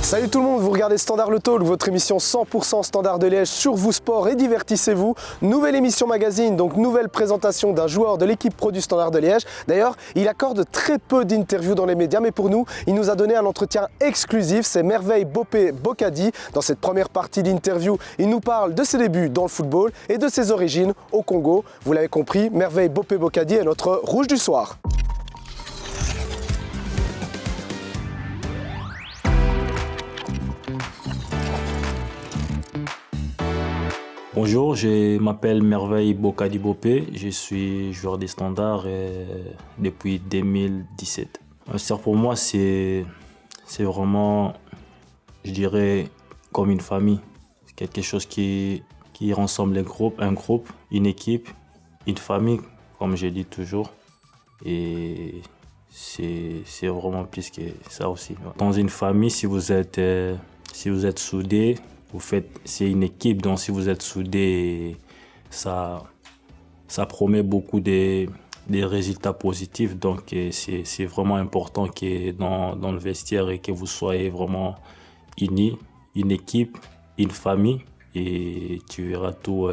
Salut tout le monde, vous regardez Standard Le Talk, votre émission 100% Standard de Liège sur vous sport et divertissez-vous. Nouvelle émission magazine, donc nouvelle présentation d'un joueur de l'équipe pro du Standard de Liège. D'ailleurs, il accorde très peu d'interviews dans les médias, mais pour nous, il nous a donné un entretien exclusif. C'est Merveille Bopé Bocadi. Dans cette première partie d'interview, il nous parle de ses débuts dans le football et de ses origines au Congo. Vous l'avez compris, Merveille Bopé Bocadi est notre rouge du soir. Bonjour, je m'appelle Merveille Bocadi Bopé, je suis joueur des Standards depuis 2017. Pour moi, c'est vraiment, je dirais, comme une famille. C'est quelque chose qui rassemble un groupe, une équipe, une famille, comme je dis toujours. Et c'est vraiment plus que ça aussi. Dans une famille, si vous êtes soudés, c'est une équipe, donc si vous êtes soudés, ça promet beaucoup des résultats positifs. Donc c'est vraiment important que dans le vestiaire et que vous soyez vraiment unis, une équipe, une famille, et tu verras tout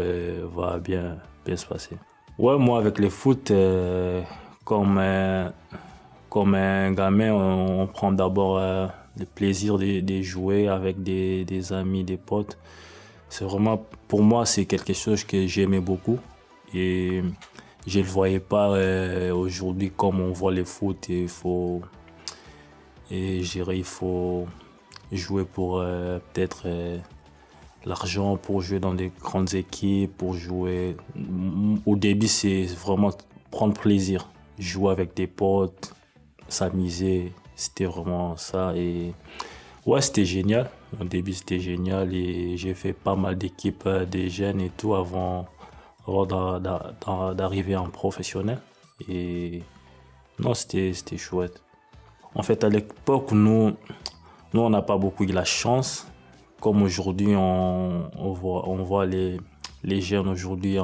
va bien se passer. Ouais, moi avec le foot, comme un gamin, on prend d'abord le plaisir de jouer avec des amis, des potes. C'est vraiment, pour moi, c'est quelque chose que j'aimais beaucoup. Et je ne le voyais pas aujourd'hui comme on voit le foot. Il faut jouer pour peut-être l'argent, pour jouer dans des grandes équipes, pour jouer. Au début, c'est vraiment prendre plaisir. Jouer avec des potes, s'amuser. C'était vraiment ça. Et ouais, c'était génial. Au début, c'était génial. Et j'ai fait pas mal d'équipes des jeunes et tout avant d'arriver en professionnel. Et non, c'était chouette. En fait, à l'époque, nous on n'a pas beaucoup eu la chance. Comme aujourd'hui, on voit les jeunes aujourd'hui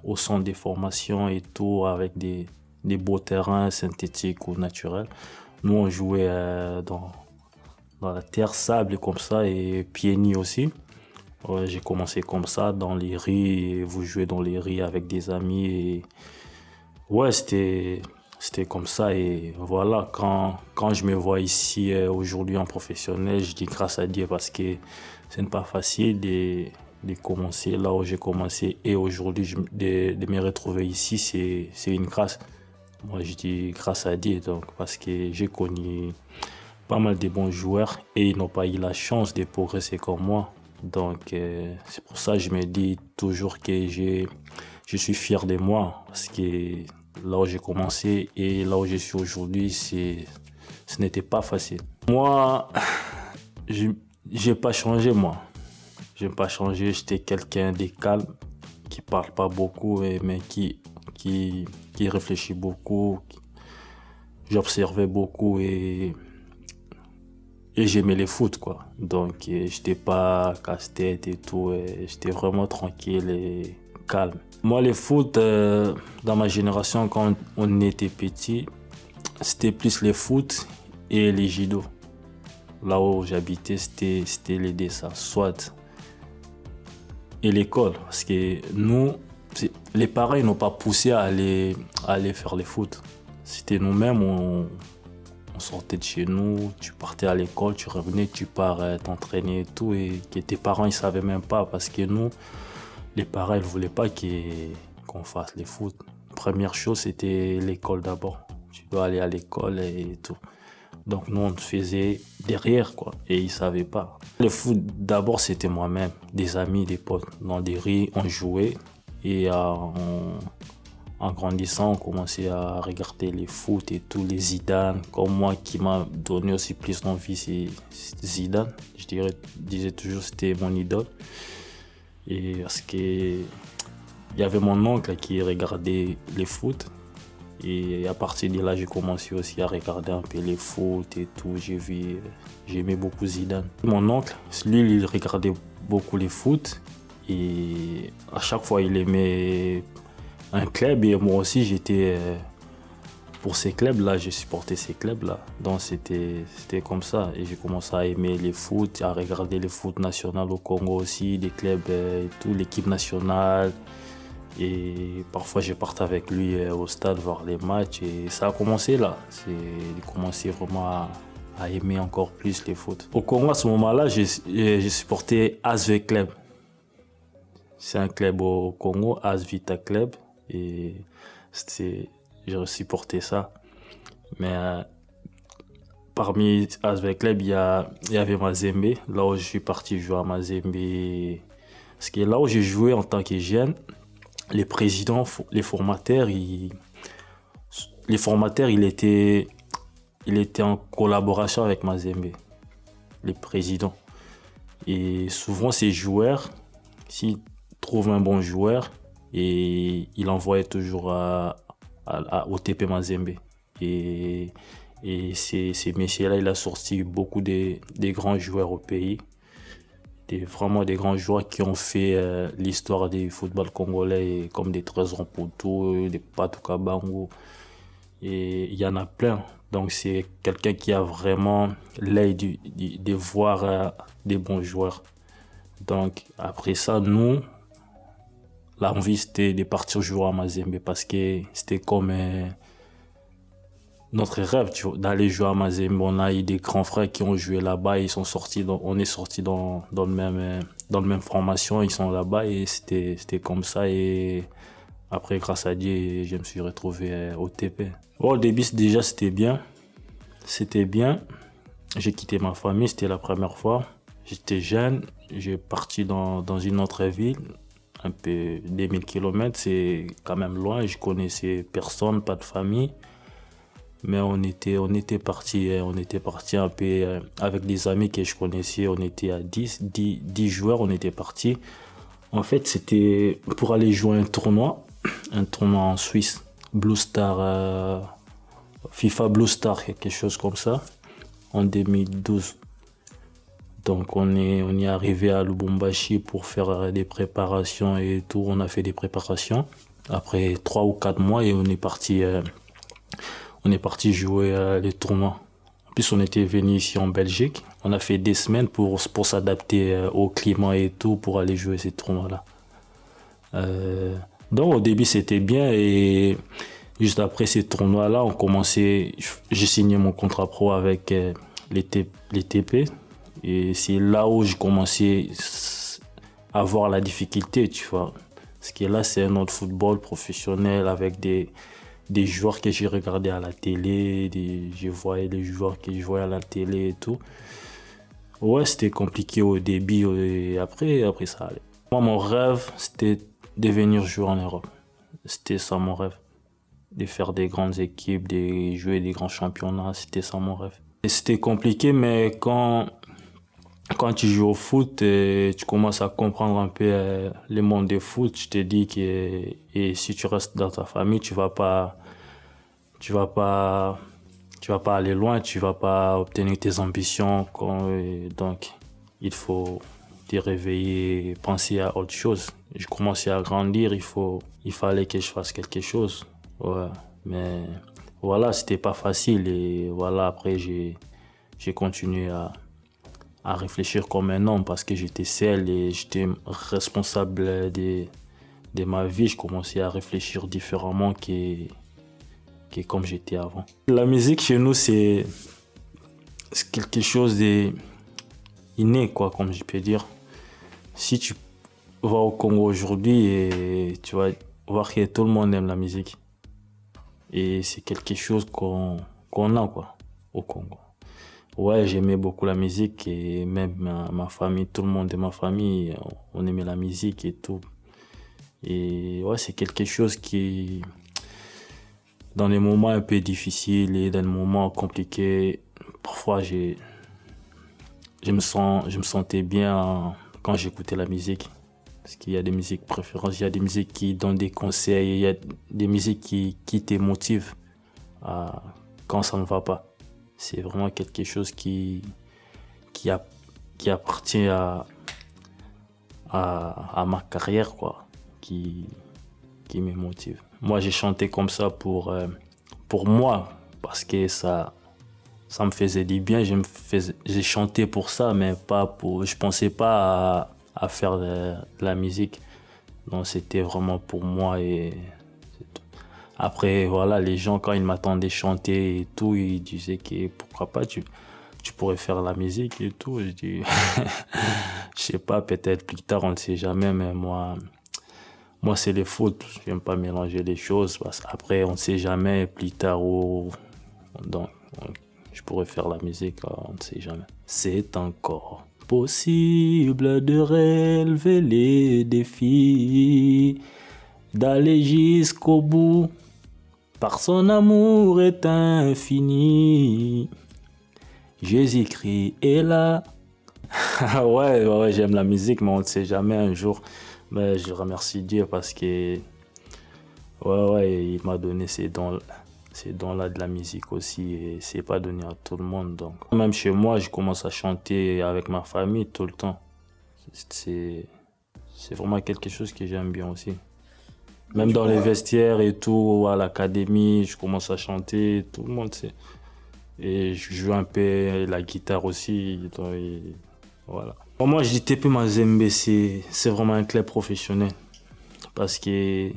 au centre des formations et tout, avec des beaux terrains synthétiques ou naturels. Nous, on jouait dans la terre, sable comme ça, et pieds nus aussi. Ouais, j'ai commencé comme ça, dans les rues, et vous jouez dans les rues avec des amis. Et ouais, c'était comme ça. Et voilà, quand je me vois ici aujourd'hui en professionnel, je dis grâce à Dieu parce que ce n'est pas facile de commencer là où j'ai commencé. Et aujourd'hui, de me retrouver ici, c'est une grâce. Moi, je dis grâce à Dieu, donc, parce que j'ai connu pas mal de bons joueurs et ils n'ont pas eu la chance de progresser comme moi. Donc, c'est pour ça que je me dis toujours que je suis fier de moi, parce que là où j'ai commencé et là où je suis aujourd'hui, ce n'était pas facile. Moi, j'ai pas changé, moi. Je n'ai pas changé, j'étais quelqu'un de calme, qui parle pas beaucoup, mais qui réfléchit beaucoup. J'observais beaucoup et j'aimais le foot, quoi. Donc, j'étais pas casse-tête et tout. J'étais vraiment tranquille et calme. Moi, le foot, dans ma génération, quand on était petit, c'était plus le foot et les judo. Là où j'habitais, c'était les dessins, soit. Et l'école, parce que nous, les parents n'ont pas poussé à aller faire le foot. C'était nous-mêmes, on sortait de chez nous, tu partais à l'école, tu revenais, tu pars t'entraîner et tout, et que tes parents ils savaient même pas, parce que nous, les parents ils voulaient pas qu'on fasse le foot. Première chose, c'était l'école d'abord. Tu dois aller à l'école et tout. Donc nous on faisait derrière, quoi, et ils savaient pas. Le foot d'abord c'était moi-même, des amis, des potes. Dans des rues, on jouait, et en grandissant, on commençait à regarder les foot et tout, les Zidane. Comme moi, qui m'a donné aussi plus d'envie, c'est Zidane. Je disais toujours que c'était mon idole. Et parce que il y avait mon oncle qui regardait les foot. Et à partir de là, j'ai commencé aussi à regarder un peu les foot et tout. J'aimais beaucoup Zidane. Mon oncle, lui, il regardait beaucoup les foot. Et à chaque fois, il aimait un club et moi aussi j'étais pour ces clubs-là, j'ai supporté ces clubs-là. Donc c'était comme ça et j'ai commencé à aimer les foot, à regarder le foot national au Congo aussi, les clubs et tout, l'équipe nationale. Et parfois je partais avec lui au stade voir les matchs et ça a commencé là. J'ai commencé vraiment à aimer encore plus les foot. Au Congo à ce moment-là, j'ai supporté ASV Club. C'est un club au Congo, AS Vita Club. Et j'ai supporté ça. Mais parmi ASV Club, il y avait Mazembe. Là où je suis parti jouer à Mazembe. Parce que là où j'ai joué en tant que jeune, les présidents, les formateurs, il était en collaboration avec Mazembe, les présidents. Et souvent, ces joueurs, s'ils trouvent un bon joueur, et il envoyait toujours au TP Mazembe. Et ces messieurs-là, il a sorti beaucoup des grands joueurs au pays. Vraiment des grands joueurs qui ont fait l'histoire du football congolais, comme des Trésor Mputu, des Patou Kabangu. Et il y en a plein. Donc c'est quelqu'un qui a vraiment l'œil de voir des bons joueurs. Donc après ça, nous, l'envie c'était de partir jouer à Mazembe parce que c'était comme notre rêve, d'aller jouer à Mazembe. On a eu des grands frères qui ont joué là-bas, ils sont sortis, on est sortis dans le même formation, ils sont là-bas et c'était comme ça. Et après, grâce à Dieu, je me suis retrouvé au TP. Au début, déjà, c'était bien. C'était bien. J'ai quitté ma famille, c'était la première fois. J'étais jeune, j'ai parti dans une autre ville, un peu 2000 km, c'est quand même loin. Je connaissais personne, pas de famille. Mais on était parti un peu avec des amis que je connaissais. On était à 10 joueurs, on était partis. En fait, c'était pour aller jouer un tournoi en Suisse, Blue Star, FIFA Blue Star, quelque chose comme ça, en 2012. Donc on est arrivé à Lubumbashi pour faire des préparations et tout. On a fait des préparations après 3 ou 4 mois et on est parti jouer les tournois. En plus, on était venu ici en Belgique. On a fait des semaines pour s'adapter au climat et tout, pour aller jouer ces tournois-là. Donc, au début, c'était bien. Et juste après ces tournois-là, j'ai signé mon contrat pro avec les TP. Et c'est là où j'ai commencé à voir la difficulté, tu vois. Parce que là, c'est un autre football professionnel avec des joueurs que j'ai regardés à la télé, je voyais les joueurs que je voyais à la télé et tout. Ouais, c'était compliqué au début et après ça allait. Moi, mon rêve, c'était de venir jouer en Europe. C'était ça mon rêve. De faire des grandes équipes, de jouer des grands championnats, c'était ça mon rêve. Et c'était compliqué, mais quand tu joues au foot, tu commences à comprendre un peu le monde du foot. Je te dis que si tu restes dans ta famille, tu vas pas aller loin, tu vas pas obtenir tes ambitions. Donc, il faut te réveiller, penser à autre chose. Je commençais à grandir, il fallait que je fasse quelque chose. Ouais, mais voilà, c'était pas facile et voilà, après j'ai continué à réfléchir comme un homme parce que j'étais seul et j'étais responsable de ma vie. Je commençais à réfléchir différemment que comme j'étais avant. La musique chez nous, c'est quelque chose d'inné, quoi, comme je peux dire. Si tu vas au Congo aujourd'hui, et tu vas voir que tout le monde aime la musique. Et c'est quelque chose qu'on a, quoi, au Congo. Ouais, j'aimais beaucoup la musique et même ma famille, tout le monde de ma famille, on aimait la musique et tout. Et ouais, c'est quelque chose qui, dans les moments un peu difficiles et dans les moments compliqués, parfois je me sentais bien quand j'écoutais la musique. Parce qu'il y a des musiques préférences, il y a des musiques qui donnent des conseils, il y a des musiques qui te motivent quand ça ne va pas. C'est vraiment quelque chose qui appartient à ma carrière, quoi. Qui me motive. Moi, j'ai chanté comme ça pour moi, parce que ça me faisait du bien. J'ai chanté pour ça, mais pas pour. Je pensais pas à faire de la musique. Donc, c'était vraiment pour moi et c'est tout. Après, voilà, les gens, quand ils m'attendaient chanter et tout, ils disaient que pourquoi pas, tu pourrais faire la musique et tout. Je dis, je sais pas, peut-être plus tard, on ne sait jamais, mais moi, c'est le foot. J'aime pas mélanger les choses parce qu'après, on ne sait jamais plus tard où. Donc, je pourrais faire la musique, on ne sait jamais. C'est encore possible de relever les défis, d'aller jusqu'au bout, par son amour est infini. Jésus-Christ est là. Ouais, j'aime la musique, mais on ne sait jamais un jour. Mais je remercie Dieu parce que il m'a donné ces dons-là de la musique aussi et c'est pas donné à tout le monde. Donc, même chez moi, je commence à chanter avec ma famille tout le temps. C'est vraiment quelque chose que j'aime bien aussi. Même dans les vestiaires et tout, à l'académie, je commence à chanter, tout le monde sait. Et je joue un peu la guitare aussi. Donc, voilà. Pour moi, je dis TP Mazembe, c'est vraiment un club professionnel. Parce que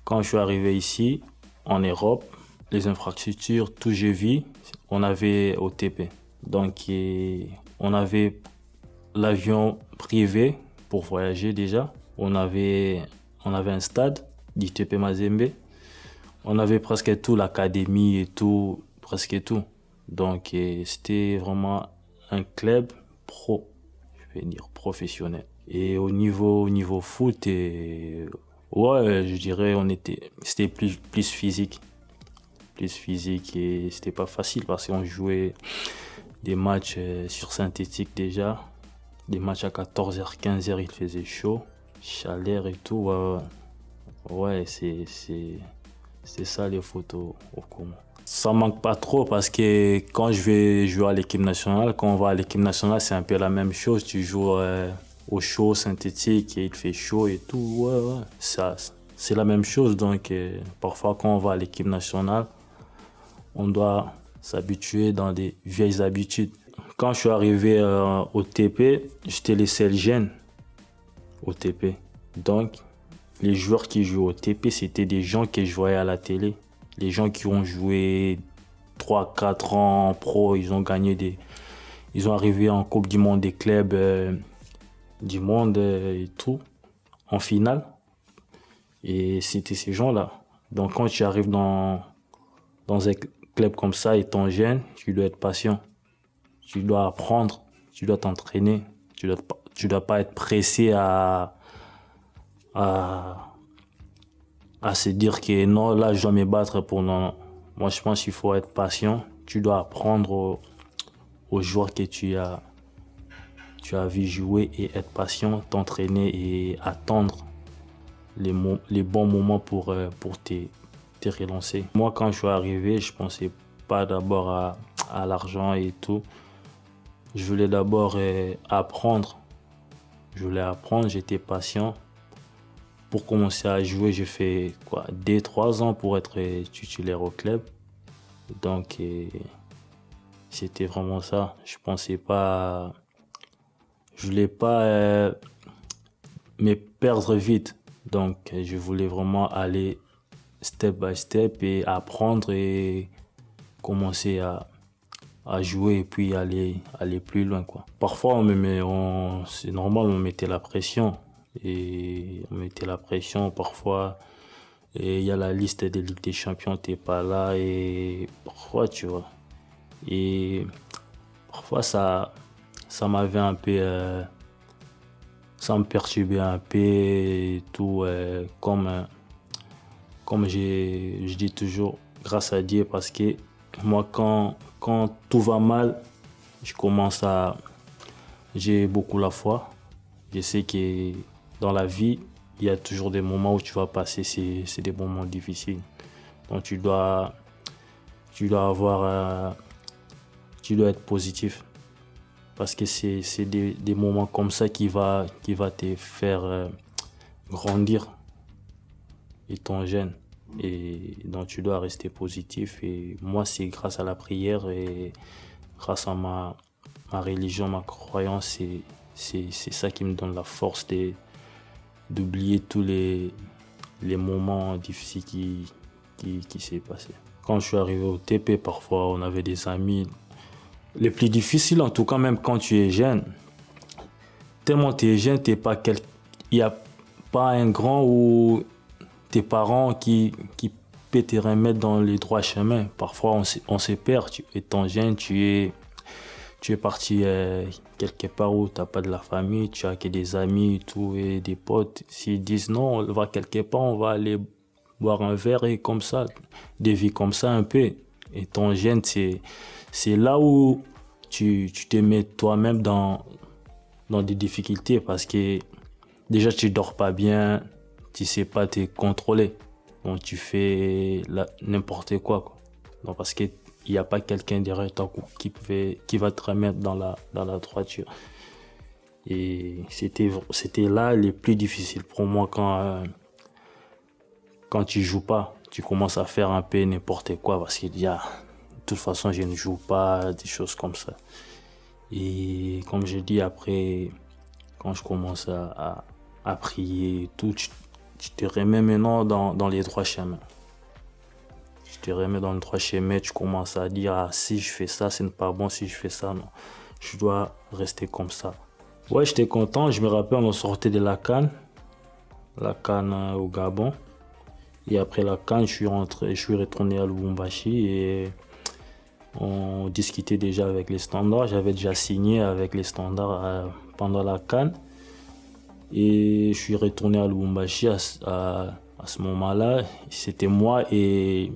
quand je suis arrivé ici, en Europe, les infrastructures, tout j'ai vu, on avait au TP. Donc, on avait l'avion privé pour voyager déjà. On avait un stade d'ITP Mazembe. On avait presque tout, l'académie et tout, presque tout. Donc, c'était vraiment un club je vais dire professionnel. Et au niveau foot, ouais, je dirais c'était plus physique. Plus physique et c'était pas facile parce qu'on jouait des matchs sur synthétique déjà. Des matchs à 14h, 15h, il faisait chaud. Chaleur et tout. Ouais, c'est ça les photos au Congo. Ça manque pas trop parce que quand je vais jouer à l'équipe nationale, quand on va à l'équipe nationale, c'est un peu la même chose. Tu joues au chaud synthétique et il fait chaud et tout. Ouais. Ça, c'est la même chose. Donc, parfois, quand on va à l'équipe nationale, on doit s'habituer dans des vieilles habitudes. Quand je suis arrivé au TP, j'étais le seul jeune au TP. Donc, les joueurs qui jouent au TP, c'était des gens que je voyais à la télé. Les gens qui ont joué 3-4 ans en pro, ils ont arrivé en Coupe du Monde des clubs du monde et tout, en finale. Et c'était ces gens-là. Donc quand tu arrives dans un club comme ça, étant jeune, tu dois être patient. Tu dois apprendre, tu dois t'entraîner. Tu dois pas être pressé à se dire que non, là, je dois me battre pour non. Moi, je pense qu'il faut être patient. Tu dois apprendre aux joueurs que tu as vu jouer et être patient, t'entraîner et attendre les bons moments pour te relancer. Moi, quand je suis arrivé, je pensais pas d'abord à l'argent et tout. Je voulais d'abord apprendre. J'étais patient. Pour commencer à jouer, j'ai fait 2-3 ans pour être titulaire au club. Donc, c'était vraiment ça. Je voulais pas me perdre vite. Donc, je voulais vraiment aller step by step et apprendre et commencer à jouer et puis aller plus loin, quoi. Parfois, c'est normal, on mettait la pression. Et on mettait la pression parfois. Et il y a la liste des Ligues des Champions, t'es pas là. Et parfois, tu vois. Et parfois, ça m'avait un peu. Ça me perturbait un peu et tout. Comme je dis toujours, grâce à Dieu, parce que moi, quand tout va mal, j'ai beaucoup la foi. Je sais que dans la vie, il y a toujours des moments où tu vas passer, c'est des moments difficiles. Donc tu dois être positif. Parce que c'est des moments comme ça qui va te faire grandir. étant jeune. Et donc tu dois rester positif. Et moi, c'est grâce à la prière et grâce à ma religion, ma croyance, c'est ça qui me donne la force d'oublier tous les moments difficiles qui s'est passé. Quand je suis arrivé au TP, parfois on avait des amis. Les plus difficiles, en tout cas, même quand tu es jeune, tellement tu es jeune, il n'y a pas un grand ou tes parents qui peut te remettre dans les droits chemins. Parfois on se perd. Étant jeune, tu es parti quelque part où tu n'as pas de la famille, tu as que des amis tout, et des potes. S'ils disent non, on va quelque part, on va aller boire un verre et comme ça, des vies comme ça un peu. Étant jeune, c'est là où tu te mets toi-même dans des difficultés parce que déjà tu dors pas bien, tu sais pas te contrôler. Donc tu fais n'importe quoi. Donc parce que il n'y a pas quelqu'un derrière toi qui va te remettre dans la droiture. Et c'était là le plus difficile pour moi quand tu joues pas. Tu commences à faire un peu n'importe quoi parce qu'il y a, de toute façon, je ne joue pas, des choses comme ça. Et comme je dis, après, quand je commence à prier et tout, tu te remets maintenant dans les droits chemins. Tu te remets dans le droit chemin, tu commences à dire, ah, si je fais ça, ce n'est pas bon, si je fais ça, non. Je dois rester comme ça. Ouais, j'étais content, je me rappelle, on sortait de la CAN au Gabon. Et après la CAN, je suis retourné à Lubumbashi et on discutait déjà avec les Standards. J'avais déjà signé avec les Standards pendant la CAN. Et je suis retourné à Lubumbashi à ce moment-là. C'était moi et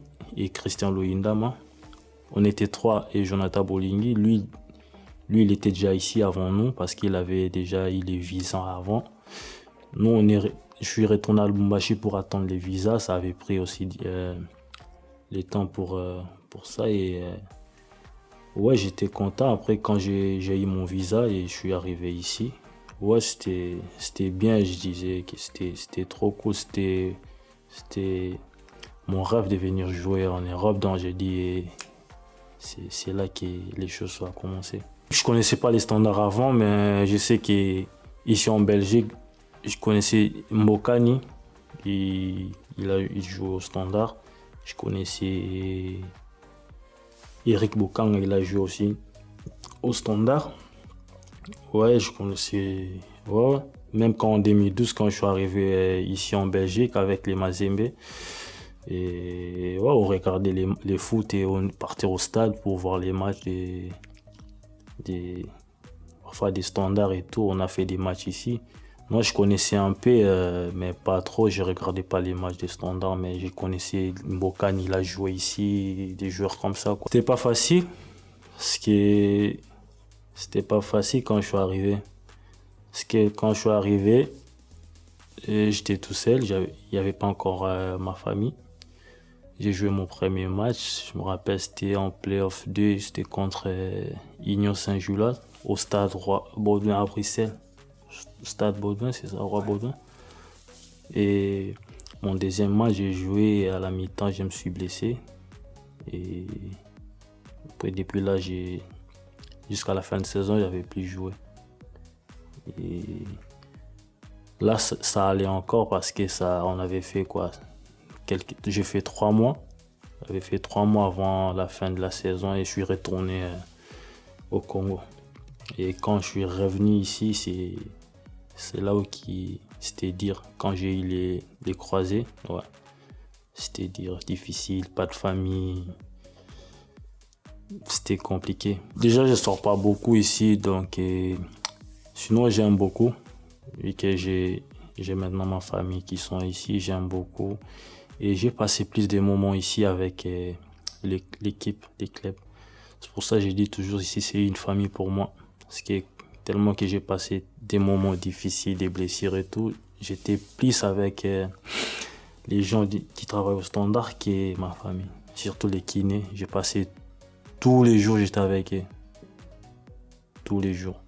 Christian Loyindama. On était trois et Jonathan Bolingui. Lui, il était déjà ici avant nous parce qu'il avait déjà eu les visas avant. Nous, je suis retourné à Lubumbashi pour attendre les visas. Ça avait pris aussi le temps pour ça. Et ouais, j'étais content. Après, quand j'ai eu mon visa et je suis arrivé ici, ouais, c'était bien. Je disais que c'était trop cool. C'était mon rêve de venir jouer en Europe. Donc j'ai dit, c'est là que les choses ont commencé. Je connaissais pas les Standards avant, mais je sais qu'ici en Belgique, je connaissais Mbokani. Il joue au Standard. Je connaissais Eric Bokang, il a joué aussi au Standard. Ouais, je connaissais. Ouais. Même en 2012, quand je suis arrivé ici en Belgique avec les Mazembe. Et ouais, on regardait les foot et on partait au stade pour voir les matchs parfois des Standards et tout. On a fait des matchs ici. Moi, je connaissais un peu, mais pas trop. Je regardais pas les matchs des Standards, mais je connaissais Mbokani, il a joué ici, des joueurs comme ça, quoi. C'était pas facile, parce que c'était pas facile quand je suis arrivé. Parce que quand je suis arrivé, j'étais tout seul, il n'y avait pas encore ma famille. J'ai joué mon premier match, je me rappelle, c'était en Playoff 2, c'était contre Union Saint-Gilloise, au stade Roi Baudouin à Bruxelles. Stade Baudouin, c'est ça, Roi Baudouin. Et mon deuxième match, j'ai joué à la mi-temps, je me suis blessé. Et après, depuis là, jusqu'à la fin de saison, je n'avais plus joué. Et là, ça allait encore parce que on avait fait quoi? J'ai fait 3 mois. J'avais fait 3 mois avant la fin de la saison et je suis retourné au Congo. Et quand je suis revenu ici, c'est là où c'était dire, quand j'ai eu les croisés, ouais, c'était dire difficile, pas de famille, c'était compliqué. Déjà, je sors pas beaucoup ici, donc sinon j'aime beaucoup, vu que j'ai maintenant ma famille qui sont ici, j'aime beaucoup. Et j'ai passé plus de moments ici avec l'équipe, les clubs. C'est pour ça que je dis toujours ici, c'est une famille pour moi. Parce que tellement que j'ai passé des moments difficiles, des blessures et tout, j'étais plus avec les gens qui travaillent au Standard que ma famille. Surtout les kinés. J'ai passé tous les jours, j'étais avec eux. Tous les jours.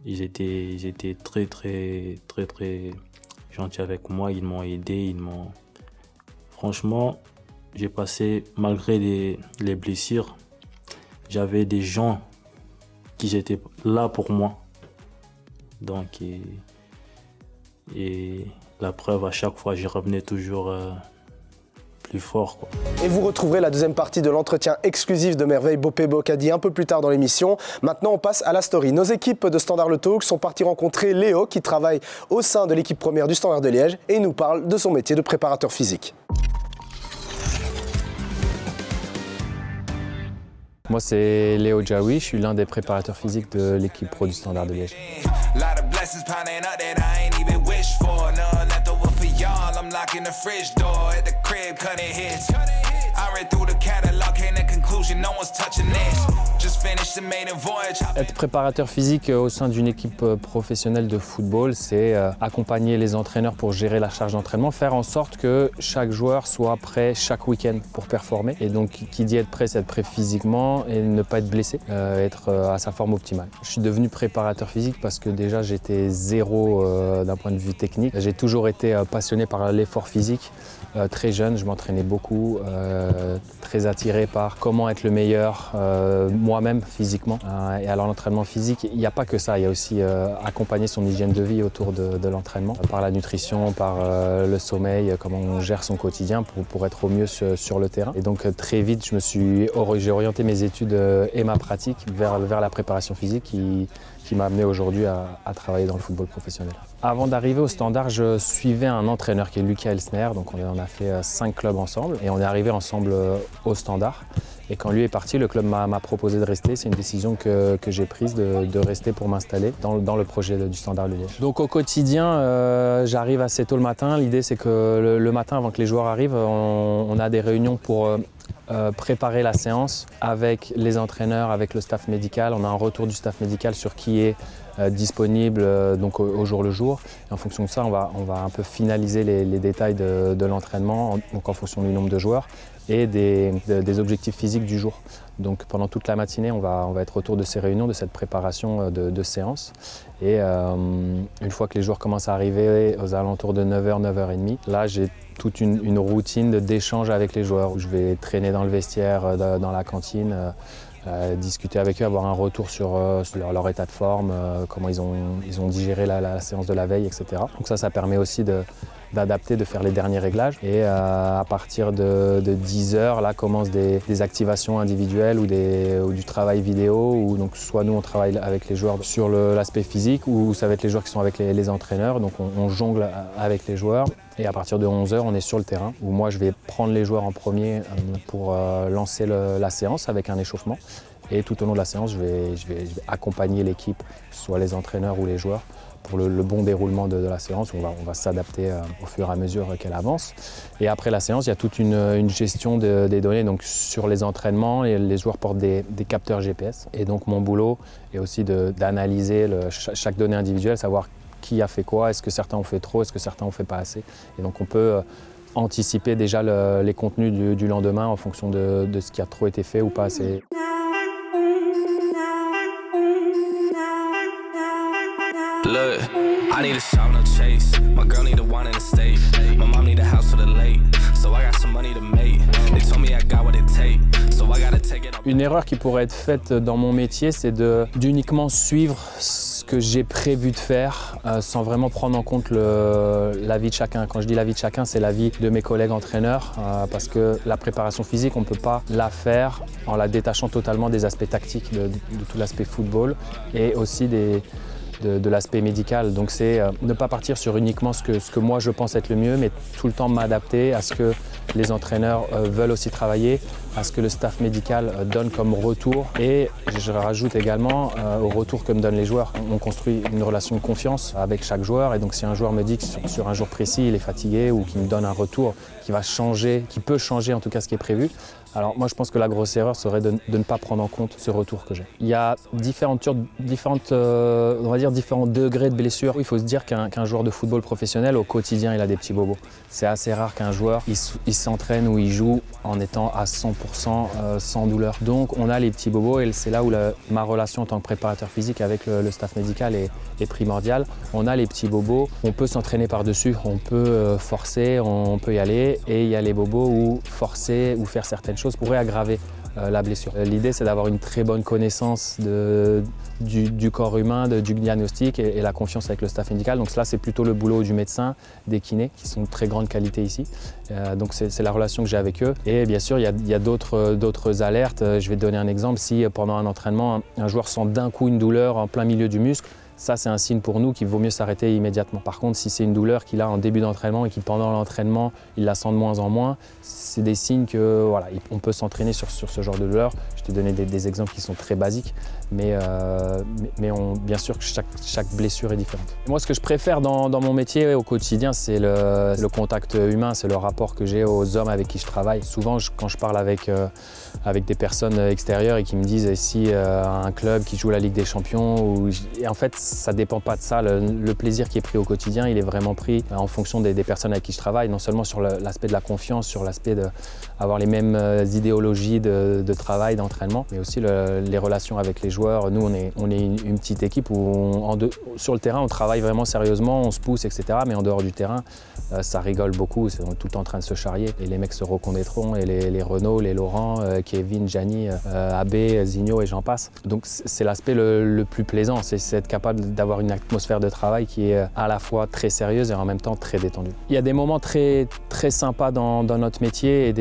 Ils étaient très, très, très, très gentils avec moi. Ils m'ont aidé, Franchement, j'ai passé, malgré les blessures, j'avais des gens qui étaient là pour moi. Donc, et la preuve, à chaque fois, j'y revenais toujours plus fort, quoi. Et vous retrouverez la deuxième partie de l'entretien exclusif de Merveille Bopé-Bocadi un peu plus tard dans l'émission. Maintenant, on passe à la story. Nos équipes de Standard Le Talk sont parties rencontrer Léo, qui travaille au sein de l'équipe première du Standard de Liège, et il nous parle de son métier de préparateur physique. Moi, c'est Léo Djaoui, je suis l'un des préparateurs physiques de l'équipe pro du Standard de Liège. Être préparateur physique au sein d'une équipe professionnelle de football, c'est accompagner les entraîneurs pour gérer la charge d'entraînement, faire en sorte que chaque joueur soit prêt chaque week-end pour performer. Et donc, qui dit être prêt, c'est être prêt physiquement et ne pas être blessé, être à sa forme optimale. Je suis devenu préparateur physique parce que déjà j'étais zéro d'un point de vue technique. J'ai toujours été passionné par l'effort physique. Très jeune, je m'entraînais beaucoup, très attiré par comment être le meilleur moi-même physiquement. Et alors l'entraînement physique, il n'y a pas que ça, il y a aussi accompagner son hygiène de vie autour de l'entraînement, par la nutrition, par le sommeil, comment on gère son quotidien pour être au mieux sur le terrain. Et donc très vite, j'ai orienté mes études et ma pratique vers la préparation physique qui m'a amené aujourd'hui à travailler dans le football professionnel. Avant d'arriver au Standard, je suivais un entraîneur qui est Lucas Elsner, donc on a fait 5 clubs ensemble et on est arrivé ensemble au Standard. Et quand lui est parti, le club m'a proposé de rester. C'est une décision que j'ai prise de rester pour m'installer dans le projet du Standard de Liège. Donc au quotidien, j'arrive assez tôt le matin. L'idée c'est que le matin, avant que les joueurs arrivent, on a des réunions pour préparer la séance avec les entraîneurs, avec le staff médical. On a un retour du staff médical sur qui est disponible donc au jour le jour. Et en fonction de ça, on va un peu finaliser les détails de l'entraînement, donc en fonction du nombre de joueurs et des objectifs physiques du jour. Donc pendant toute la matinée, on va être autour de ces réunions, de cette préparation de séance. Et une fois que les joueurs commencent à arriver aux alentours de 9h, 9h30, là j'ai toute une routine d'échange avec les joueurs où je vais traîner dans le vestiaire, dans la cantine, discuter avec eux, avoir un retour sur leur état de forme, comment ils ont digéré la séance de la veille, etc. Donc ça permet aussi d'adapter, de faire les derniers réglages. Et à partir de 10h, là commencent des activations individuelles ou du travail vidéo, où donc soit nous on travaille avec les joueurs sur l'aspect physique, ou ça va être les joueurs qui sont avec les entraîneurs, donc on jongle avec les joueurs. Et à partir de 11h, on est sur le terrain, où moi je vais prendre les joueurs en premier pour lancer la séance avec un échauffement. Et tout au long de la séance, je vais accompagner l'équipe, soit les entraîneurs ou les joueurs, pour le bon déroulement de la séance. On va s'adapter au fur et à mesure qu'elle avance. Et après la séance, il y a toute une gestion des données. Donc sur les entraînements, les joueurs portent des capteurs GPS. Et donc mon boulot est aussi d'analyser chaque donnée individuelle, savoir qui a fait quoi, est-ce que certains ont fait trop, est-ce que certains ont fait pas assez. Et donc on peut anticiper déjà les contenus du lendemain en fonction de ce qui a trop été fait ou pas assez. Look, I need a shot, no chase. My girl need a wine and a steak. My mom need a house for the late. So I got some money to make. They told me I got what it take. So I gotta take it. Une erreur qui pourrait être faite dans mon métier, c'est d'uniquement suivre ce que j'ai prévu de faire sans vraiment prendre en compte la vie de chacun. Quand je dis la vie de chacun, c'est la vie de mes collègues entraîneurs parce que la préparation physique, on ne peut pas la faire en la détachant totalement des aspects tactiques, de tout l'aspect football et aussi de l'aspect médical. Donc c'est ne pas partir sur uniquement ce que moi je pense être le mieux, mais tout le temps m'adapter à ce que les entraîneurs veulent aussi travailler, à ce que le staff médical donne comme retour. Et je rajoute également au retour que me donnent les joueurs. On construit une relation de confiance avec chaque joueur, et donc si un joueur me dit que sur un jour précis il est fatigué ou qu'il me donne un retour qui peut changer en tout cas ce qui est prévu, alors moi je pense que la grosse erreur serait de ne pas prendre en compte ce retour que j'ai. Il y a différents degrés de blessures. Il faut se dire qu'un joueur de football professionnel au quotidien il a des petits bobos. C'est assez rare qu'un joueur il s'entraîne ou il joue en étant à 100% 100% sans douleur. Donc on a les petits bobos et c'est là où ma relation en tant que préparateur physique avec le staff médical est primordiale. On a les petits bobos, on peut s'entraîner par-dessus, on peut forcer, on peut y aller, et il y a les bobos où forcer ou faire certaines choses pourrait aggraver la blessure. L'idée, c'est d'avoir une très bonne connaissance du corps humain, du diagnostic et la confiance avec le staff médical. Donc là, c'est plutôt le boulot du médecin, des kinés, qui sont de très grande qualité ici. Donc c'est la relation que j'ai avec eux. Et bien sûr, il y a d'autres alertes. Je vais te donner un exemple. Si pendant un entraînement, un joueur sent d'un coup une douleur en plein milieu du muscle, ça, c'est un signe pour nous qu'il vaut mieux s'arrêter immédiatement. Par contre, si c'est une douleur qu'il a en début d'entraînement et qu'il pendant l'entraînement, il la sent de moins en moins, c'est des signes que voilà, on peut s'entraîner sur ce genre de douleur. Je t'ai donné des exemples qui sont très basiques, mais bien sûr que chaque blessure est différente. Moi, ce que je préfère dans mon métier au quotidien, c'est le contact humain, c'est le rapport que j'ai aux hommes avec qui je travaille. Souvent, quand je parle avec des personnes extérieures et qui me disent si un club qui joue la Ligue des Champions, et en fait, ça ne dépend pas de ça. Le plaisir qui est pris au quotidien, il est vraiment pris en fonction des personnes avec qui je travaille, non seulement sur l'aspect de la confiance, sur l'aspect d'avoir les mêmes idéologies de travail, d'entraînement, mais aussi les relations avec les joueurs. Nous, on est une petite équipe où sur le terrain, on travaille vraiment sérieusement, on se pousse, etc. Mais en dehors du terrain, ça rigole beaucoup. On est tout le temps en train de se charrier. Et les mecs se reconnaîtront, et les Renaud, les Laurent, Kevin, Gianni, Abbé, Zigno et j'en passe. Donc c'est l'aspect le plus plaisant, c'est être capable d'avoir une atmosphère de travail qui est à la fois très sérieuse et en même temps très détendue. Il y a des moments très, très sympas dans notre métier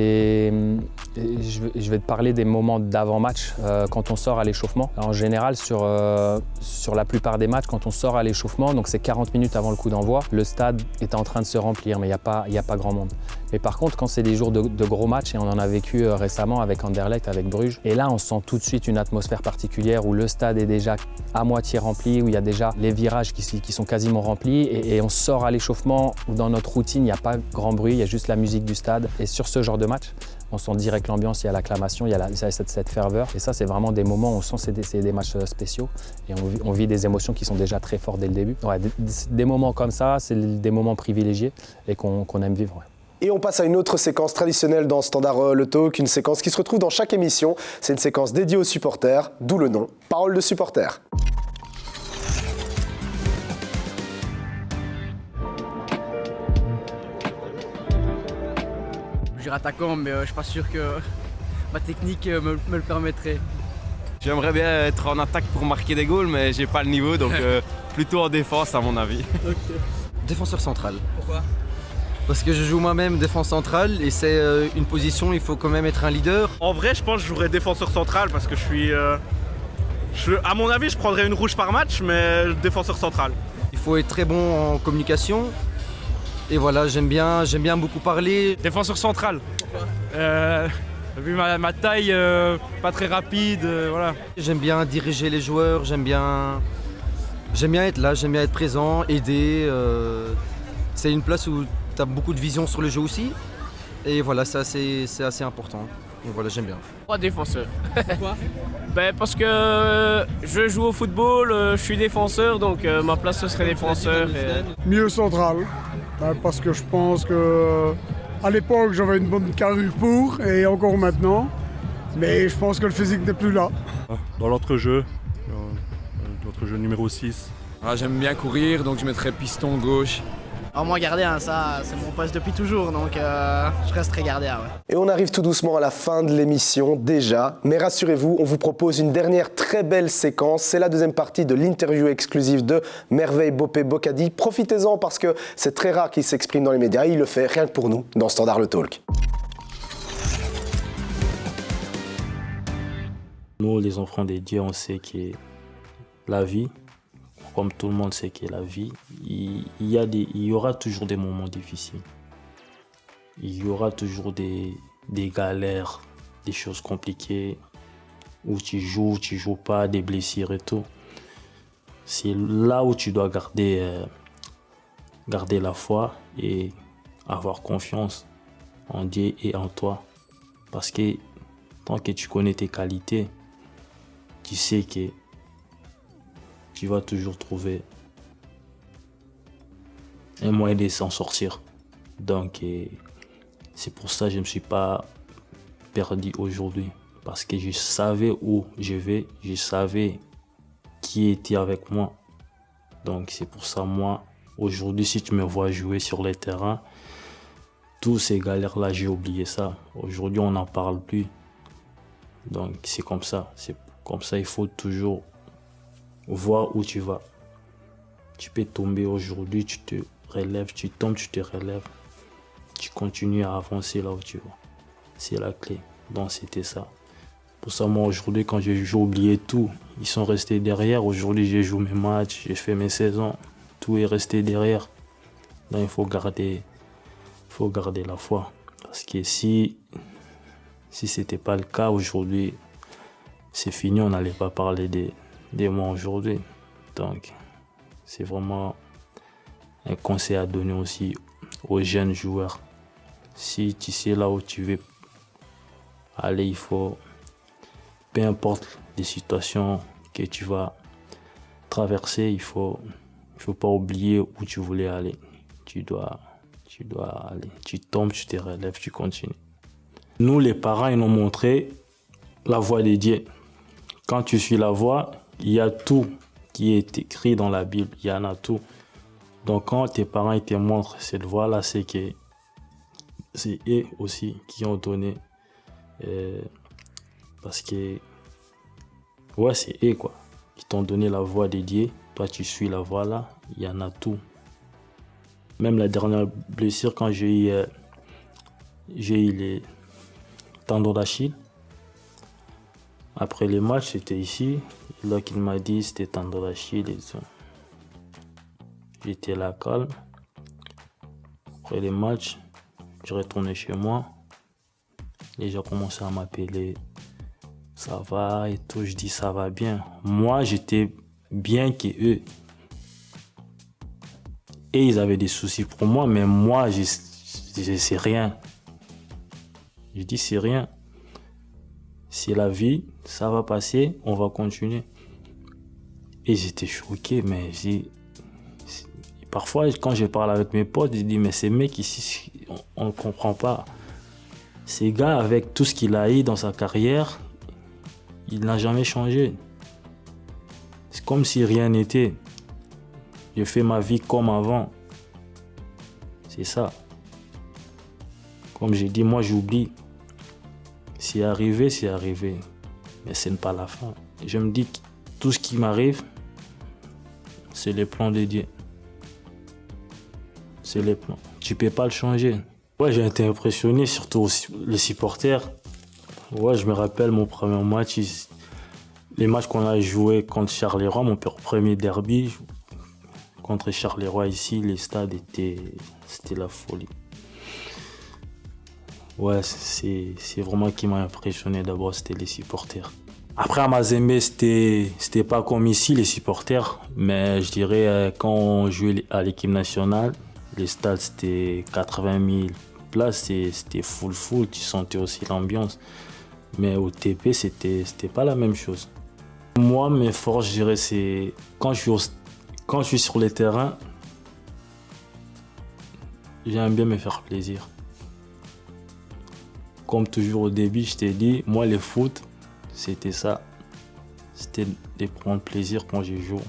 je vais te parler des moments d'avant-match quand on sort à l'échauffement. En général, sur la plupart des matchs, quand on sort à l'échauffement, donc c'est 40 minutes avant le coup d'envoi, le stade est en train de se remplir, mais il n'y a pas grand monde. Mais par contre, quand c'est des jours de gros matchs, et on en a vécu récemment avec Anderlecht, avec Bruges, et là on sent tout de suite une atmosphère particulière où le stade est déjà à moitié rempli, où il y a déjà les virages qui sont quasiment remplis, et on sort à l'échauffement où dans notre routine il n'y a pas grand bruit, il y a juste la musique du stade. Et sur ce genre de match, on sent direct l'ambiance, il y a l'acclamation, il y a cette ferveur. Et ça, c'est vraiment des moments où on sent que c'est des matchs spéciaux et on vit des émotions qui sont déjà très fortes dès le début. Ouais, des moments comme ça, c'est des moments privilégiés et qu'on aime vivre. Ouais. Et on passe à une autre séquence traditionnelle dans Standard le Talk, une séquence qui se retrouve dans chaque émission. C'est une séquence dédiée aux supporters, d'où le nom, Parole de supporter. Je suis attaquant, mais je suis pas sûr que ma technique me le permettrait. J'aimerais bien être en attaque pour marquer des goals, mais j'ai pas le niveau, donc plutôt en défense à mon avis. Okay. Défenseur central. Pourquoi ? Parce que je joue moi-même défense centrale et c'est une position où il faut quand même être un leader. En vrai, je pense que je jouerais défenseur central parce que à mon avis, je prendrais une rouge par match, mais défenseur central. Il faut être très bon en communication. Et voilà, j'aime bien beaucoup parler. Défenseur central. Vu ma taille, pas très rapide, voilà. J'aime bien diriger les joueurs, j'aime bien être là, j'aime bien être présent, aider. C'est une place où tu as beaucoup de vision sur le jeu aussi. Et voilà, c'est assez important. Donc voilà, j'aime bien. Pas défenseur. Pourquoi ? Parce que je joue au football, je suis défenseur, donc ma place ce serait défenseur. Mieux central, parce que je pense que à l'époque j'avais une bonne carrure pour, et encore maintenant, mais je pense que le physique n'est plus là. Dans l'entrejeu, l'entrejeu numéro 6. J'aime bien courir, donc je mettrais piston gauche. Alors moi gardien, ça c'est mon poste depuis toujours, donc je resterai gardien. Ouais. Et on arrive tout doucement à la fin de l'émission déjà, mais rassurez-vous, on vous propose une dernière très belle séquence. C'est la deuxième partie de l'interview exclusive de Merveille Bopé Bocadi. Profitez-en parce que c'est très rare qu'il s'exprime dans les médias. Il le fait rien que pour nous dans Standard le Talk. Nous, les enfants des dieux, on sait que la vie, comme tout le monde sait que la vie, il y aura toujours des moments difficiles. Il y aura toujours des galères, des choses compliquées, où tu joues pas, des blessures et tout. C'est là où tu dois garder la foi et avoir confiance en Dieu et en toi. Parce que tant que tu connais tes qualités, tu sais que tu vas toujours trouver un moyen de s'en sortir. Donc, c'est pour ça que je ne me suis pas perdu aujourd'hui. Parce que je savais où je vais, je savais qui était avec moi. Donc c'est pour ça, moi, aujourd'hui, si tu me vois jouer sur les terrains, tous ces galères-là, j'ai oublié ça. Aujourd'hui, on n'en parle plus. Donc c'est comme ça. C'est comme ça, il faut toujours voir où tu vas. Tu peux tomber aujourd'hui, tu te relèves, tu tombes, tu te relèves. Tu continues à avancer là où tu vas. C'est la clé. Donc c'était ça. Pour ça, moi aujourd'hui, quand j'ai oublié tout, ils sont restés derrière. Aujourd'hui, j'ai joué mes matchs, j'ai fait mes saisons. Tout est resté derrière. Donc il faut garder la foi. Parce que si c'était pas le cas aujourd'hui, c'est fini, on n'allait pas parler des moi aujourd'hui. Donc c'est vraiment un conseil à donner aussi aux jeunes joueurs. Si tu sais là où tu veux aller, il faut, peu importe les situations que tu vas traverser, il faut pas oublier où tu voulais aller. Tu dois aller. Tu tombes, tu te relèves, tu continues. Nous, les parents, ils nous ont montré la voie de Dieu. Quand tu suis la voie, il y a tout qui est écrit dans la Bible. Il y en a tout. Donc, quand tes parents ils te montrent cette voie-là, c'est que c'est eux aussi qui ont donné. Parce que, ouais, c'est eux, quoi, qui t'ont donné la voie de Dieu. Toi, tu suis la voie là. Il y en a tout. Même la dernière blessure, quand j'ai eu les tendons d'Achille. Après les matchs, c'était ici. Et là qu'il m'a dit c'était tendons d'Achille et tout. J'étais là calme. Après les matchs, je retournais chez moi. Les gens commençaient à m'appeler. Ça va et tout. Je dis ça va bien. Moi, j'étais bien que eux. Et ils avaient des soucis pour moi, mais moi, c'est rien. Je dis c'est rien. C'est la vie, ça va passer, on va continuer. Et j'étais choqué, mais parfois, quand je parle avec mes potes, je dis mais ces mecs ici, on ne comprend pas. Ces gars, avec tout ce qu'il a eu dans sa carrière, il n'a jamais changé. C'est comme si rien n'était. Je fais ma vie comme avant. C'est ça. Comme j'ai dit, moi j'oublie. C'est arrivé, c'est arrivé. Mais ce n'est pas la fin. Je me dis que tout ce qui m'arrive, c'est les plans de Dieu. C'est les plans. Tu ne peux pas le changer. Ouais, j'ai été impressionné, surtout aussi les supporters. Ouais, je me rappelle mon premier match. Les matchs qu'on a joués contre Charleroi, mon premier derby. Contre Charleroi ici, les stades c'était la folie. Ouais, c'est vraiment qui m'a impressionné d'abord, c'était les supporters. Après à Mazembe, c'était pas comme ici les supporters, mais je dirais quand on jouait à l'équipe nationale, les stades c'était 80 000 places, c'était full, tu sentais aussi l'ambiance. Mais au TP, c'était pas la même chose. Moi, mes forces, je dirais, c'est quand je suis sur les terrains, j'aime bien me faire plaisir. Comme toujours au début, je t'ai dit, moi le foot, c'était ça. C'était de prendre plaisir quand je joue.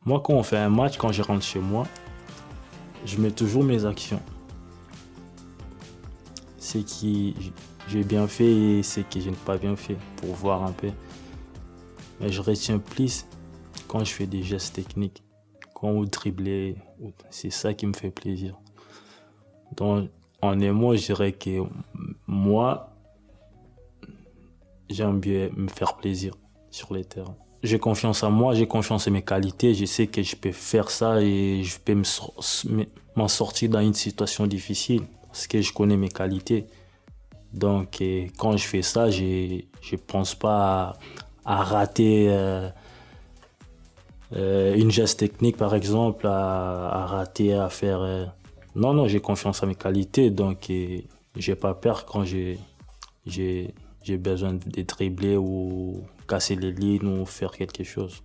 Moi, quand on fait un match, quand je rentre chez moi, je mets toujours mes actions. Ce que j'ai bien fait et ce que je n'ai pas bien fait, pour voir un peu. Mais je retiens plus quand je fais des gestes techniques, quand on dribbler, c'est ça qui me fait plaisir. Donc, en un mot, je dirais que moi, j'aime bien me faire plaisir sur les terrains. J'ai confiance en moi, j'ai confiance en mes qualités, je sais que je peux faire ça et je peux m'en sortir dans une situation difficile parce que je connais mes qualités. Donc, quand je fais ça, je ne pense pas à rater une geste technique, par exemple, à rater, à faire... Non, j'ai confiance en mes qualités, donc j'ai pas peur quand j'ai besoin de dribbler ou casser les lignes ou faire quelque chose.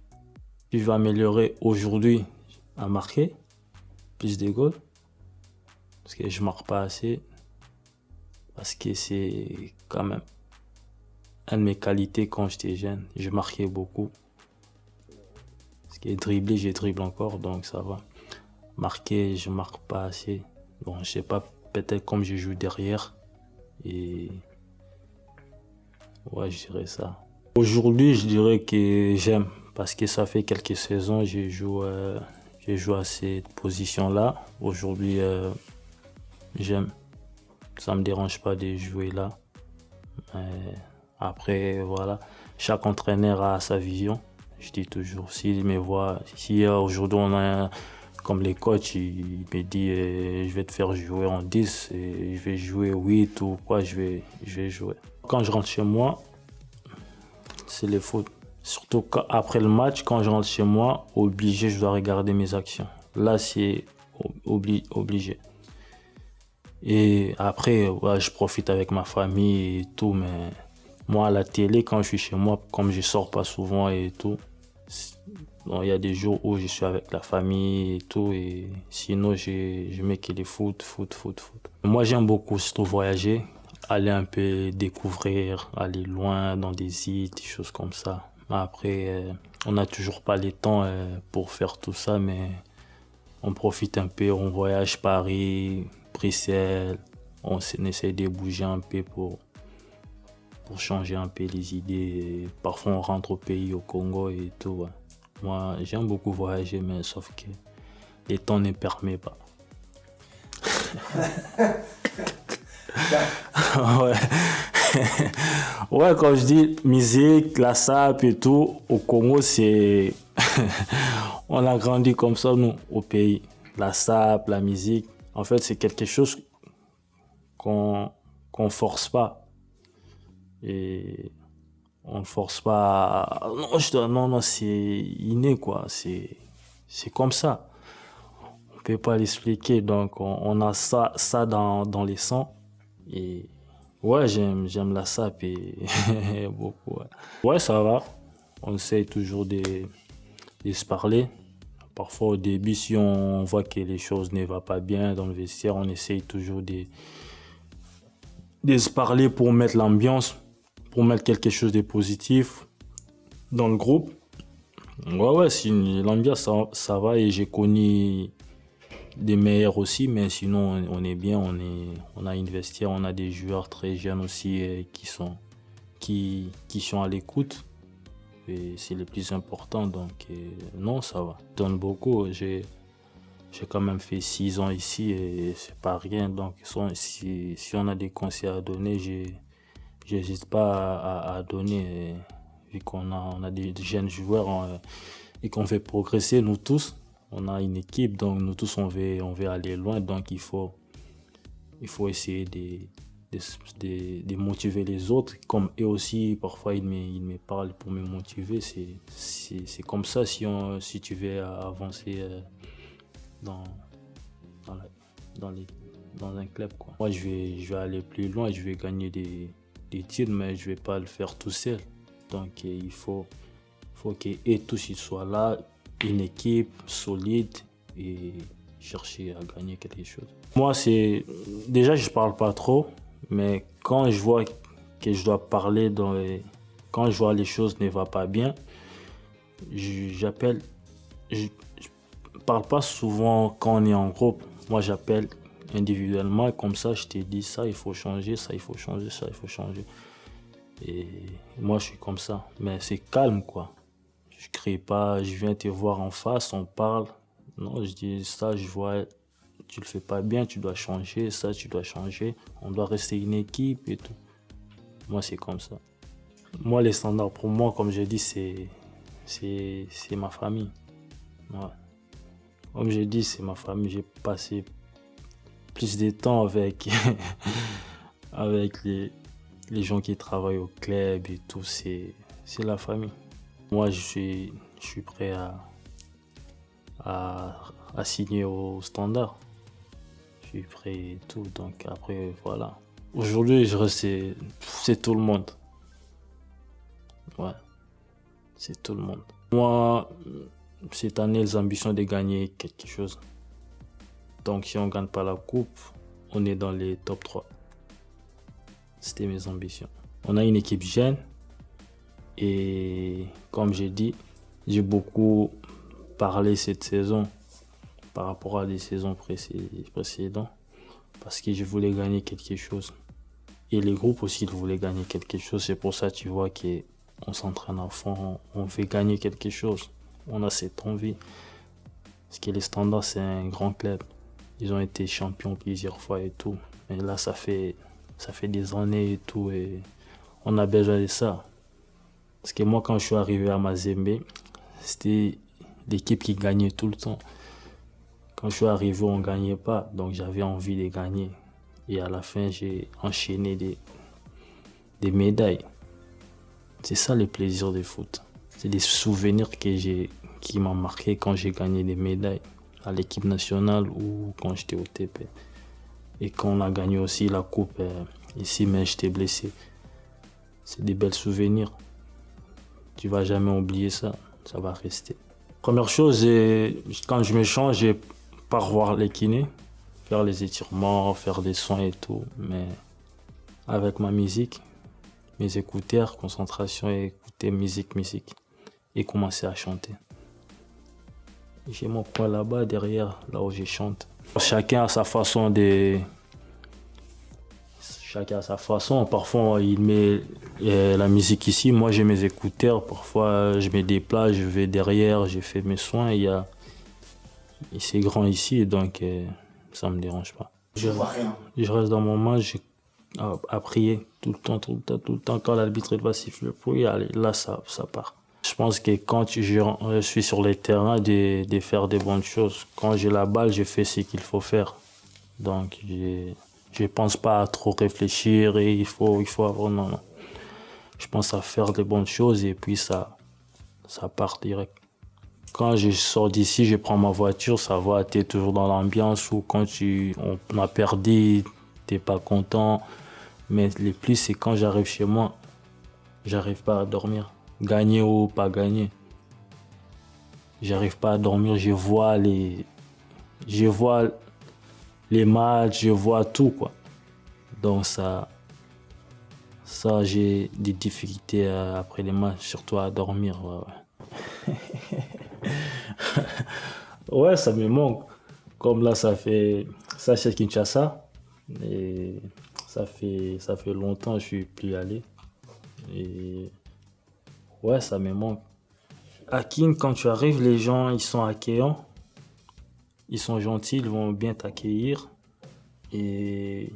Je vais améliorer aujourd'hui à marquer plus de goals, parce que je marque pas assez. Parce que c'est quand même une de mes qualités quand j'étais jeune. Je marquais beaucoup. Parce que dribbler, je dribble encore, donc ça va. Marquer, je marque pas assez. Bon, je sais pas, peut-être comme je joue derrière. Et ouais, je dirais ça. Aujourd'hui, je dirais que j'aime. Parce que ça fait quelques saisons, je joue à cette position-là. Aujourd'hui, j'aime. Ça me dérange pas de jouer là. Après, voilà, chaque entraîneur a sa vision. Je dis toujours, si aujourd'hui on a, comme les coachs, il me dit je vais te faire jouer en 10, et je vais jouer 8 ou quoi, je vais jouer. Quand je rentre chez moi, c'est le foot. Surtout après le match, quand je rentre chez moi, obligé, je dois regarder mes actions. Là, c'est obligé. Et après, ouais, je profite avec ma famille et tout, mais moi, à la télé, quand je suis chez moi, comme je sors pas souvent et tout, il y a des jours où je suis avec la famille et tout, et sinon, je mets que les foot. Moi, j'aime beaucoup surtout voyager, aller un peu découvrir, aller loin dans des îles, des choses comme ça. Après, on n'a toujours pas le temps pour faire tout ça, mais on profite un peu, on voyage Paris, Bruxelles, on essaie de bouger un peu pour changer un peu les idées. Et parfois on rentre au pays, au Congo et tout. Ouais. Moi j'aime beaucoup voyager, mais sauf que le temps ne permet pas. Ouais. Ouais, quand je dis musique, la SAP et tout, au Congo c'est... On a grandi comme ça nous, au pays. La SAP, la musique. En fait, c'est quelque chose qu'on force pas. Et on ne force pas. Non, c'est inné, quoi. C'est comme ça. On peut pas l'expliquer. Donc, on a ça dans les sangs. Et ouais, j'aime la SAP et beaucoup. Ouais, ça va. On essaye toujours de se parler. Parfois, au début, si on voit que les choses ne vont pas bien dans le vestiaire, on essaye toujours de se parler pour mettre l'ambiance, pour mettre quelque chose de positif dans le groupe. Ouais, l'ambiance, ça va, et j'ai connu des meilleurs aussi, mais sinon, on est bien, on a une vestiaire, on a des joueurs très jeunes aussi qui sont à l'écoute. Et c'est le plus important, donc non, ça va. Je donne beaucoup, j'ai quand même fait 6 ans ici et c'est pas rien, donc si on a des conseils à donner, j'hésite pas à donner, vu qu'on a des jeunes joueurs et qu'on veut progresser, nous tous, on a une équipe, donc nous tous on veut aller loin, donc il faut essayer de motiver les autres, comme eux aussi parfois ils me parlent pour me motiver. C'est comme ça si tu veux avancer dans un club, quoi. Moi je vais aller plus loin, je vais gagner des titres, mais je vais pas le faire tout seul, donc il faut qu'eux tous ils soient là, une équipe solide, et chercher à gagner quelque chose. Moi déjà je parle pas trop, mais quand je vois que je dois parler quand je vois les choses ne vont pas bien, j'appelle. Je parle pas souvent quand on est en groupe. Moi j'appelle individuellement, comme ça je te dis ça il faut changer, ça il faut changer, ça il faut changer. Et moi je suis comme ça, mais c'est calme, quoi. Je crie pas, je viens te voir en face, on parle. Non, je dis ça, je vois, tu le fais pas bien, tu dois changer, ça tu dois changer, on doit rester une équipe et tout. Moi c'est comme ça. Moi les standards pour moi, comme je dis, c'est ma famille. Ouais. Comme je dis, c'est ma famille, j'ai passé plus de temps avec les gens qui travaillent au club et tout, c'est la famille. Moi je suis prêt à signer au Standard. Je suis prêt et tout, donc après voilà. Aujourd'hui c'est tout le monde. Ouais, c'est tout le monde. Moi, cette année, les ambitions de gagner quelque chose. Donc si on ne gagne pas la coupe, on est dans les top 3. C'était mes ambitions. On a une équipe jeune et comme j'ai dit, j'ai beaucoup parlé cette saison par rapport à des saisons précédentes parce que je voulais gagner quelque chose. Et les groupes aussi ils voulaient gagner quelque chose. C'est pour ça tu vois qu'on s'entraîne à fond, on veut gagner quelque chose. On a cette envie. Parce que les Standards, c'est un grand club. Ils ont été champions plusieurs fois et tout. Mais là, ça fait des années et tout. Et on a besoin de ça. Parce que moi, quand je suis arrivé à Mazembe, c'était l'équipe qui gagnait tout le temps. Quand je suis arrivé, on ne gagnait pas. Donc j'avais envie de gagner. Et à la fin, j'ai enchaîné des médailles. C'est ça le plaisir du foot. C'est des souvenirs qui m'ont marqué quand j'ai gagné des médailles à l'équipe nationale ou quand j'étais au TP. Et quand on a gagné aussi la coupe ici, mais j'étais blessé. C'est des belles souvenirs. Tu vas jamais oublier ça, ça va rester. Première chose, quand je me change, je pars voir les kinés, faire les étirements, faire des soins et tout. Mais avec ma musique, mes écouteurs, concentration et écouter musique. Et commencer à chanter. J'ai mon point là-bas, derrière, là où je chante. Chacun a sa façon Parfois, il met la musique ici. Moi, j'ai mes écouteurs. Parfois, je me déplace, je vais derrière, je fais mes soins. C'est grand ici, donc ça ne me dérange pas. Je reste dans mon match à prier tout le temps. Quand l'arbitre va siffler le bruit, là, ça part. Je pense que quand je suis sur le terrain, de faire des bonnes choses. Quand j'ai la balle, je fais ce qu'il faut faire. Donc, je ne pense pas à trop réfléchir et il faut avoir... Non. Je pense à faire des bonnes choses et puis ça part direct. Quand je sors d'ici, je prends ma voiture, ça va, tu es toujours dans l'ambiance ou quand on a perdu, tu n'es pas content. Mais le plus, c'est quand j'arrive chez moi, j'arrive pas à dormir. Gagner ou pas gagner. J'arrive pas à dormir, je vois les matchs, je vois tout, quoi. Donc ça j'ai des difficultés après les matchs, surtout à dormir. Ouais. Ouais, ça me manque. Comme là, ça c'est Kinshasa. Et ça fait longtemps que je suis plus allé. Et ouais, ça me manque. À Kin, quand tu arrives, les gens, ils sont accueillants. Ils sont gentils, ils vont bien t'accueillir. Et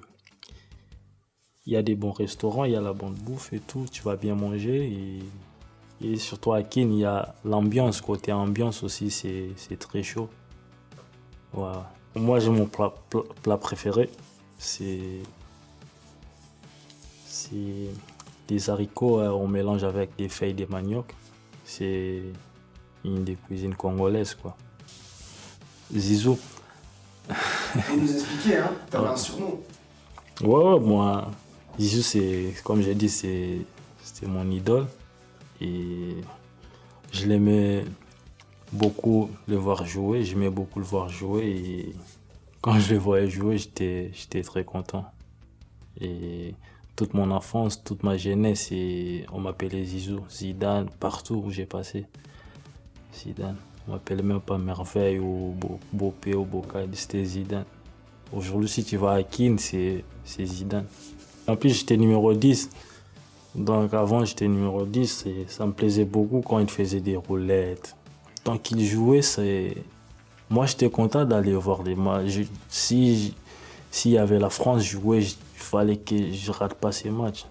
il y a des bons restaurants, il y a la bonne bouffe et tout. Tu vas bien manger. Et surtout à Kin, il y a l'ambiance. Côté ambiance aussi, c'est très chaud. Voilà. Moi, j'ai mon plat préféré. C'est des haricots on mélange avec des feuilles de manioc. C'est une des cuisines congolaises, quoi. Zizou. Faut nous expliquer, hein. T'avais un surnom. Ouais, moi, Zizou, c'est, comme j'ai dit, c'était mon idole. Et je l'aimais beaucoup le voir jouer. J'aimais beaucoup le voir jouer. Et quand je le voyais jouer, j'étais très content. Et toute mon enfance, toute ma jeunesse, on m'appelait Zizou, Zidane, partout où j'ai passé. Zidane. On m'appelait même pas Merveille ou Bopé ou Bocad, c'était Zidane. Aujourd'hui, si tu vas à Kin, c'est Zidane. En plus, j'étais numéro 10. Donc avant, j'étais numéro 10 et ça me plaisait beaucoup quand il faisait des roulettes. Tant qu'il jouait, moi, j'étais content d'aller voir des matchs. S'il y avait la France jouer, il fallait que je rate pas ces matchs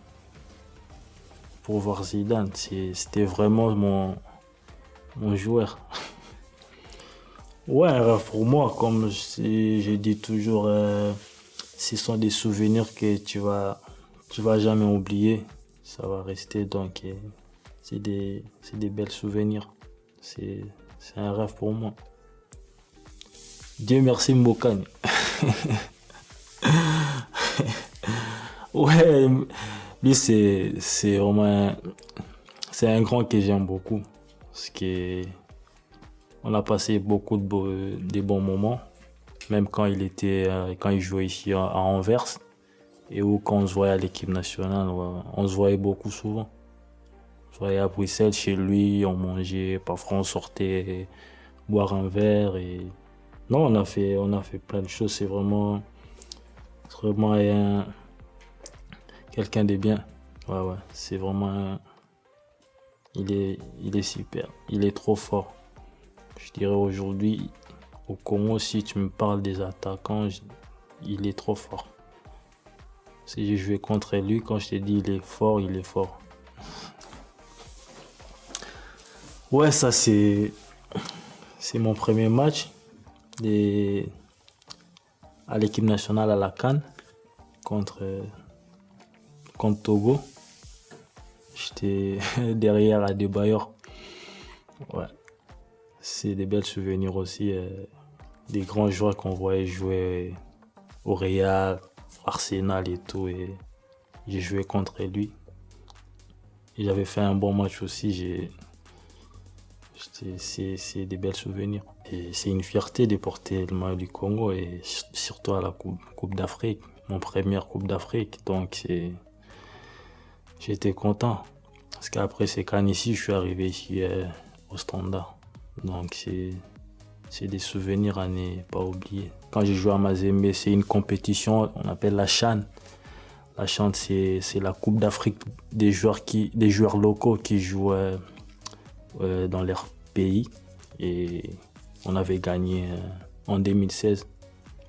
pour voir Zidane. C'était vraiment mon joueur. Ouais, un rêve pour moi, comme je dis toujours, ce sont des souvenirs que tu vas jamais oublier. Ça va rester, donc c'est des belles souvenirs. C'est un rêve pour moi. Dieu merci Mbokani. Ouais, lui c'est vraiment c'est un grand que j'aime beaucoup parce que on a passé beaucoup de bons moments, même quand il jouait ici à Anvers. Et où quand on se voyait à l'équipe nationale, on se voyait beaucoup souvent. On se voyait à Bruxelles, chez lui, on mangeait, parfois on sortait boire un verre. Et... Non, on a fait plein de choses. C'est vraiment quelqu'un de bien. Ouais, c'est vraiment... Il est super. Il est trop fort. Je dirais aujourd'hui, au Congo, si tu me parles des attaquants, il est trop fort. Si j'ai joué contre lui, quand je te dis il est fort, il est fort. Ouais, ça c'est mon premier match à l'équipe nationale à la CAN contre Togo. J'étais derrière Adebayor. Ouais. C'est des belles souvenirs aussi. Des grands joueurs qu'on voyait jouer au Real, Arsenal et tout. Et j'ai joué contre lui. Et j'avais fait un bon match aussi. C'est des belles souvenirs. Et c'est une fierté de porter le maillot du Congo et surtout à la Coupe d'Afrique. Mon première Coupe d'Afrique. Donc j'étais content. Parce qu'après ces CAN ici, je suis arrivé ici au Standard. Donc c'est des souvenirs à ne pas oublier. Quand j'ai joué à Mazembe, c'est une compétition, on appelle la CHAN. La CHAN, c'est la Coupe d'Afrique des joueurs locaux qui jouent dans leur pays. Et on avait gagné en 2016.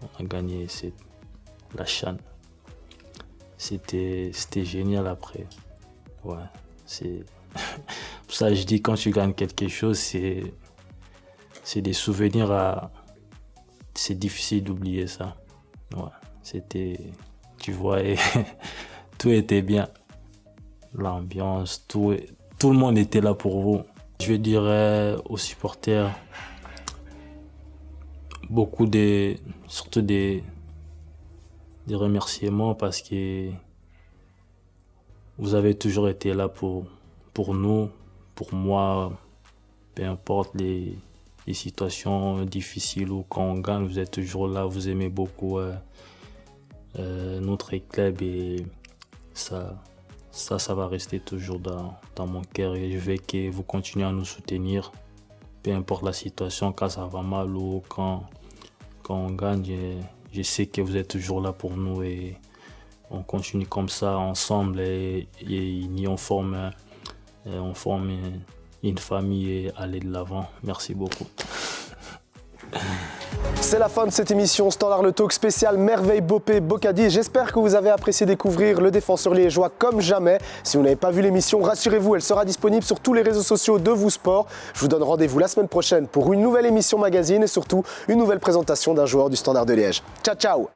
On a gagné la CHAN. C'était génial après. Ouais, c'est pour ça que je dis quand tu gagnes quelque chose, c'est des souvenirs c'est difficile d'oublier ça. Ouais, tu vois, et tout était bien. L'ambiance, tout le monde était là pour vous. Je vais dire aux supporters surtout des remerciements parce que vous avez toujours été là pour nous, pour moi, peu importe les situations difficiles ou quand on gagne, vous êtes toujours là, vous aimez beaucoup notre club et ça va rester toujours dans mon cœur et je veux que vous continuez à nous soutenir, peu importe la situation, quand ça va mal ou quand on gagne, je sais que vous êtes toujours là pour nous et on continue comme ça ensemble et on forme une famille et aller de l'avant. Merci beaucoup. C'est la fin de cette émission Standard le Talk spécial Merveille Bopé Bocadi. J'espère que vous avez apprécié découvrir le défenseur liégeois comme jamais. Si vous n'avez pas vu l'émission, rassurez-vous, elle sera disponible sur tous les réseaux sociaux de Vous Sport. Je vous donne rendez-vous la semaine prochaine pour une nouvelle émission magazine et surtout une nouvelle présentation d'un joueur du Standard de Liège. Ciao, ciao!